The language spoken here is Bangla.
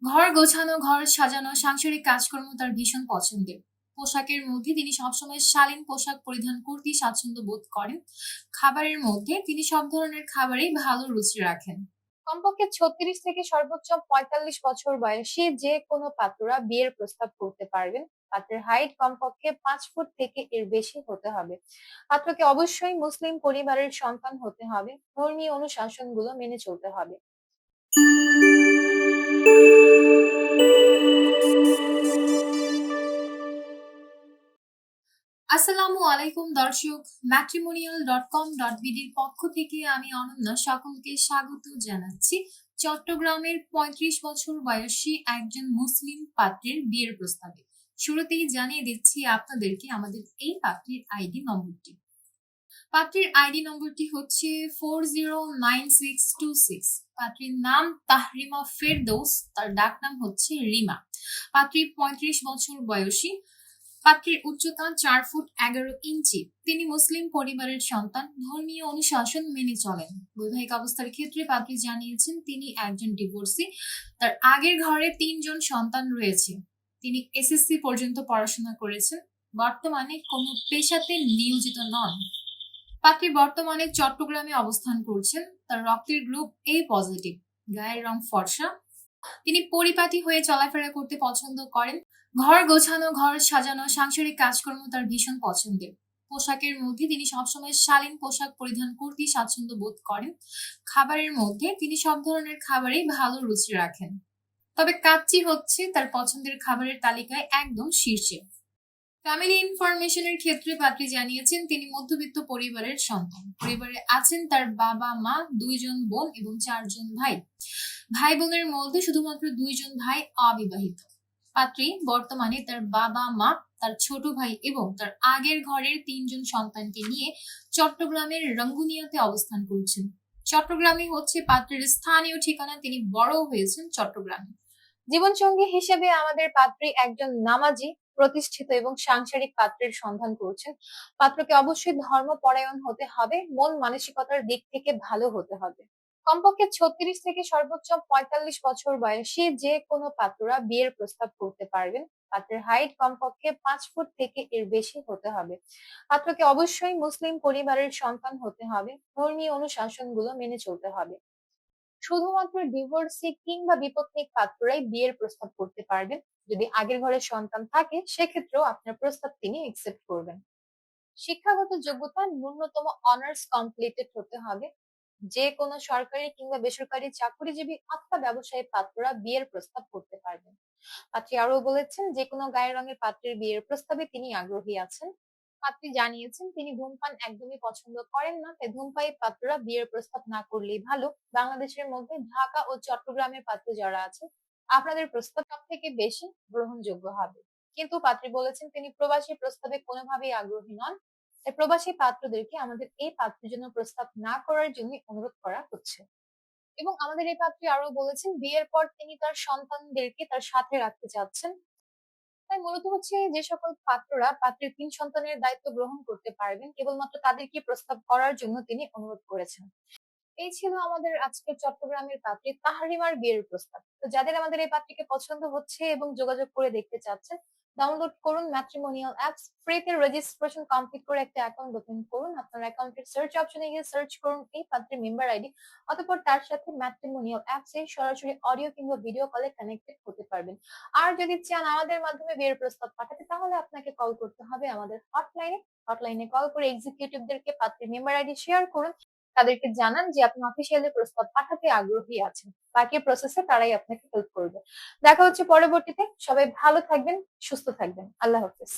ঘর গোছানো, ঘর সাজানো, সাংসারিক কাজকর্ম তার ভীষণ পছন্দের। পোশাকের মধ্যে তিনি সবসময় শালীন পোশাক পরিধান করতেই স্বাচ্ছন্দ্য বোধ করেন। খাবারের মধ্যে তিনি সব ধরনের খাবারেই ভালো রুচি রাখেন। কমপক্ষে ৩৬ থেকে সর্বোচ্চ ৪৫ বছর বয়সী যে কোনো পাত্ররা বিয়ের প্রস্তাব করতে পারবেন। পাত্রের হাইট কমপক্ষে ৫ ফুট থেকে এর বেশি হতে হবে। পাত্রকে অবশ্যই মুসলিম পরিবারের সন্তান হতে হবে। ধর্মীয় অনুশাসনগুলো মেনে চলতে হবে। আসসালামু আলাইকুম দর্শক, matrimonial.com.bd পক্ষ থেকে আমি অনন্যা সকলকে স্বাগত জানাচ্ছি চট্টগ্রামের ৩৫ বছর বয়সী একজন মুসলিম পাত্রের বিয়ের প্রস্তাবে। শুরুতেই জানিয়ে দিচ্ছি আপনাদেরকে আমাদের এই পাত্রের আইডি নম্বরটি। পাত্রীর আইডি নম্বরটি হচ্ছে 409626। পাত্রীর নাম তাহরিমা ফেরদৌস, তার ডাক নাম হচ্ছে রিমা। পাত্রী ৩৫ বছর বয়সী। পাত্রীর উচ্চতা 4 ফুট 11 ইঞ্চি। তিনি মুসলিম পরিবারের সন্তান, ধর্মীয় অনুশাসন মেনে চলেন। বৈবাহিক অবস্থার ক্ষেত্রে পাত্রী জানিয়েছেন তিনি একজন ডিভোর্সি। তার আগের ঘরে 3 জন সন্তান রয়েছে। তিনি এসএসসি পর্যন্ত পড়াশোনা করেছেন। বর্তমানে কোনো পেশাতে নিয়োজিত নন। পাত্রী বর্তমানে চট্টগ্রামে অবস্থান করছেন। তার রক্তের গ্রুপ এ পজিটিভ, গায়ের রং ফর্সা। তিনি পরিপাটি হয়ে চলাফেরা করতে পছন্দ করেন। ঘর গোছানো, ঘর সাজানো, সাংসারিক কাজকর্ম তার ভীষণ পছন্দের। পোশাকের মধ্যে তিনি সবসময় শালীন পোশাক পরিধান করতেই স্বাচ্ছন্দ্য বোধ করেন। খাবারের মধ্যে তিনি সব ধরনের খাবারেই ভালো রুচি রাখেন। তবে কাচ্চি হচ্ছে তার পছন্দের খাবারের তালিকায় একদম শীর্ষে। ফ্যামিলি ইনফরমেশনের ক্ষেত্রে পাত্রী জানিয়েছেন তিনি মধ্যবিত্ত পরিবারের সন্তান। পরিবারে আছেন তার বাবা মা, 2 জন বোন এবং 4 জন ভাই। ভাই বোনের মধ্যে শুধুমাত্র 2 জন ভাই অবিবাহিত। পাত্রী বর্তমানে তার বাবা মা, তার ছোট ভাই এবং তার আগের ঘরের 3 জন সন্তানকে নিয়ে চট্টগ্রামের রঙ্গুনিয়াতে অবস্থান করছেন। চট্টগ্রামে হচ্ছে পাত্রের স্থানীয় ঠিকানা। তিনি বড় হয়েছেন চট্টগ্রামে। জীবনসঙ্গী হিসেবে আমাদের পাত্রী একজন নামাজি, প্রতিষ্ঠিত এবং সাংসারিক পাত্রের সন্ধান করছেন। পাত্রকে অবশ্যই ধর্মপরায়ণ হতে হবে, মন মানসিকতার দিক থেকে ভালো হতে হবে। কমপক্ষে ৩৬ থেকে সর্বোচ্চ ৪৫ বছর বয়সী যে কোনো পাত্ররা বিয়ের প্রস্তাব করতে পারবেন। পাত্রের হাইট কমপক্ষে ৫ ফুট থেকে এর বেশি হতে হবে। পাত্রকে অবশ্যই মুসলিম পরিবারের সন্তান হতে হবে। ধর্মীয় অনুশাসনগুলো মেনে চলতে হবে। শুধুমাত্র ডিভোর্সি কিংবা বিপত্নিক পাত্ররাই বিয়ের প্রস্তাব করতে পারবেন। যদি আগের ঘরে সন্তান থাকে সেক্ষেত্রেও আপনার প্রস্তাব তিনি একসেপ্ট করবেন। শিক্ষাগত যোগ্যতা ন্যূনতম অনার্স কমপ্লিটেড হতে হবে। যে কোনো সরকারি কিংবা বেসরকারি চাকরিজীবী অথবা ব্যবসায়ী পাত্ররা বিয়ের প্রস্তাব করতে পারবেন। পাত্রী আরো বলেছেন যে কোনো গায়ের রঙের পাত্রের বিয়ের প্রস্তাবে তিনি আগ্রহী আছেন। পাত্রী জানিয়েছেন তিনি ধূমপান একদমই পছন্দ করেন না, তাই ধূমপায়ী পাত্ররা বিয়ের প্রস্তাব না করলেই ভালো। বাংলাদেশের মধ্যে ঢাকা ও চট্টগ্রামের পাত্র যারা আছে, আপনাদের প্রস্তাব সব থেকে বেশি গ্রহণযোগ্য হবে। কিন্তু পাত্রী বলেছেন তিনি প্রবাসী প্রস্তাবে কোনোভাবেই আগ্রহী নন। তাই প্রবাসী পাত্রদেরকে আমাদের এই পাত্রের জন্য প্রস্তাব না করার জন্য অনুরোধ করা হচ্ছে। এবং আমাদের এই পাত্রী আরো বলেছেন বিয়ের পর তিনি তার সন্তানদেরকে তার সাথে রাখতে চাচ্ছেন। তাই মূলত হচ্ছে যে সকল পাত্ররা পাত্রের 3 সন্তানের দায়িত্ব গ্রহণ করতে পারবেন, কেবলমাত্র তাদেরকে প্রস্তাব করার জন্য তিনি অনুরোধ করেছেন। এই ছিল আমাদের আজকের চট্টগ্রামের পাত্রী তাহরিমার বিয়ের প্রস্তাব। তো যাদের আমাদের এই পাত্রীকে পছন্দ হচ্ছে এবং যোগাযোগ করে দেখতে চাচ্ছেন, ডাউনলোড করুন ম্যাট্রিমোনিয়াল অ্যাপস। ফ্রিতে রেজিস্ট্রেশন কমপ্লিট করে একটা অ্যাকাউন্ট ওপেন করুন। আপনার অ্যাকাউন্টের সার্চ অপশনে গিয়ে সার্চ করুন এই পাত্রের মেম্বার আইডি। অতঃপর তার সাথে ম্যাট্রিমোনিয়াল অ্যাপস এ সরাসরি অডিও কিংবা ভিডিও কলে কানেক্টেড হতে পারবেন। আর যদি চান আমাদের মাধ্যমে বিয়ের প্রস্তাব পাঠাতে, তাহলে আপনাকে কল করতে হবে আমাদের হটলাইনে। হটলাইনে কল করে এক্সিকিউটিভদেরকে পাত্রের মেম্বার আইডি শেয়ার করুন। তাদেরকে জানান যে আপনি অফিসিয়ালি প্রস্তাব পাঠাতে আগ্রহী আছেন। বাকি প্রসেসে তারাই আপনাকে হেল্প করবে। দেখা হচ্ছে পরবর্তীতে। সবাই ভালো থাকবেন, সুস্থ থাকবেন। আল্লাহ হাফেজ।